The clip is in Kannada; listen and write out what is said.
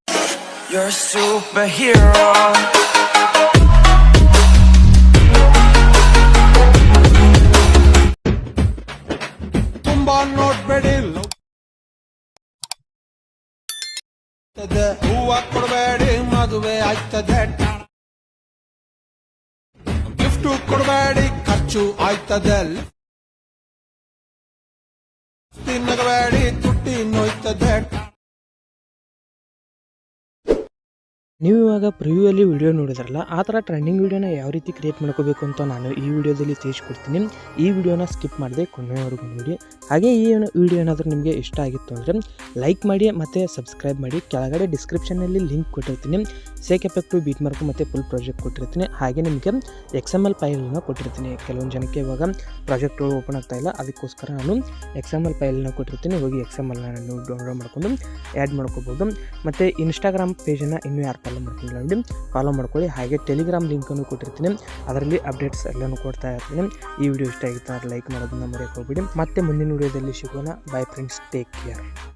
You're a superhero. ತುಂಬಾ ನೋಡ್ಬೇಡಿ ಹೂವ ಕೊಡಬೇಡಿ ಮದುವೆ ಆಯ್ತದೆ ಗಿಫ್ಟ್ ಕೊಡಬೇಡಿ ಖರ್ಚು ಆಯ್ತದೆ ತಿನ್ನಬೇಡಿ ತುಟ್ಟಿ ನೋಯ್ತದೆ. ನೀವು ಇವಾಗ ಪ್ರಿವ್ಯೂಯಲ್ಲಿ ವಿಡಿಯೋ ನೋಡಿದ್ರಲ್ಲ, ಆ ಥರ ಟ್ರೆಂಡಿಂಗ್ ವಿಡಿಯೋನ ಯಾವ ರೀತಿ ಕ್ರಿಯೇಟ್ ಮಾಡ್ಕೋಬೇಕು ಅಂತ ನಾನು ಈ ವಿಡಿಯೋದಲ್ಲಿ ತಿಳಿಸ್ಕೊಡ್ತೀನಿ. ಈ ವಿಡಿಯೋನ ಸ್ಕಿಪ್ ಮಾಡದೆ ಕೊನೆಯವರೆಗೂ ನೋಡಿ. ಹಾಗೆ ಈ ವಿಡಿಯೋ ಏನಾದರೂ ನಿಮಗೆ ಇಷ್ಟ ಆಗಿತ್ತು ಅಂದರೆ ಲೈಕ್ ಮಾಡಿ ಮತ್ತು ಸಬ್ಸ್ಕ್ರೈಬ್ ಮಾಡಿ. ಕೆಳಗಡೆ ಡಿಸ್ಕ್ರಿಪ್ಷನಲ್ಲಿ ಲಿಂಕ್ ಕೊಟ್ಟಿರ್ತೀನಿ, ಸೇಕ್ ಎಫೆಕ್ಟು, ಬೀಟ್ ಮಾರ್ಕು ಮತ್ತು ಫುಲ್ ಪ್ರಾಜೆಕ್ಟ್ ಕೊಟ್ಟಿರ್ತೀನಿ. ಹಾಗೆ ನಿಮಗೆ XML ಫೈಲನ್ನು ಕೊಟ್ಟಿರ್ತೀನಿ. ಕೆಲವೊಂದು ಜನಕ್ಕೆ ಇವಾಗ ಪ್ರಾಜೆಕ್ಟ್ಗಳು ಓಪನ್ ಆಗ್ತಾ ಇಲ್ಲ, ಅದಕ್ಕೋಸ್ಕರ ನಾನು XML ಫೈಲನ್ನು ಕೊಟ್ಟಿರ್ತೀನಿ. ಹೋಗಿ XMLನ ನೀವು ಡೌನ್ಲೋಡ್ ಮಾಡ್ಕೊಂಡು ಆ್ಯಡ್ ಮಾಡ್ಕೋಬೋದು. ಮತ್ತು ಇನ್ಸ್ಟಾಗ್ರಾಮ್ ಪೇಜನ್ನು ಇನ್ನೂ ಯಾರು ಫಾಲೋ ಮಾಡ್ಕೊಂಡಿಲ್ಲ ನೋಡಿ, ಫಾಲೋ ಮಾಡ್ಕೊಳ್ಳಿ. ಹಾಗೆ ಟೆಲಿಗ್ರಾಮ್ ಲಿಂಕನ್ನು ಕೊಟ್ಟಿರ್ತೀನಿ, ಅದರಲ್ಲಿ ಅಪ್ಡೇಟ್ಸ್ ಎಲ್ಲನೂ ಕೊಡ್ತಾ ಇರ್ತೀನಿ. ಈ ವಿಡಿಯೋ ಇಷ್ಟ ಆಗಿತ್ತು ಅಂದರೆ ಲೈಕ್ ಮಾಡೋದನ್ನ ಮರೆಯೋಕೆ ಹೋಗ್ಬಿಡಿ. ಮತ್ತೆ ಮುಂದಿನ ವಿಡಿಯೋದಲ್ಲಿ ಸಿಗೋಣ. By friends, take care.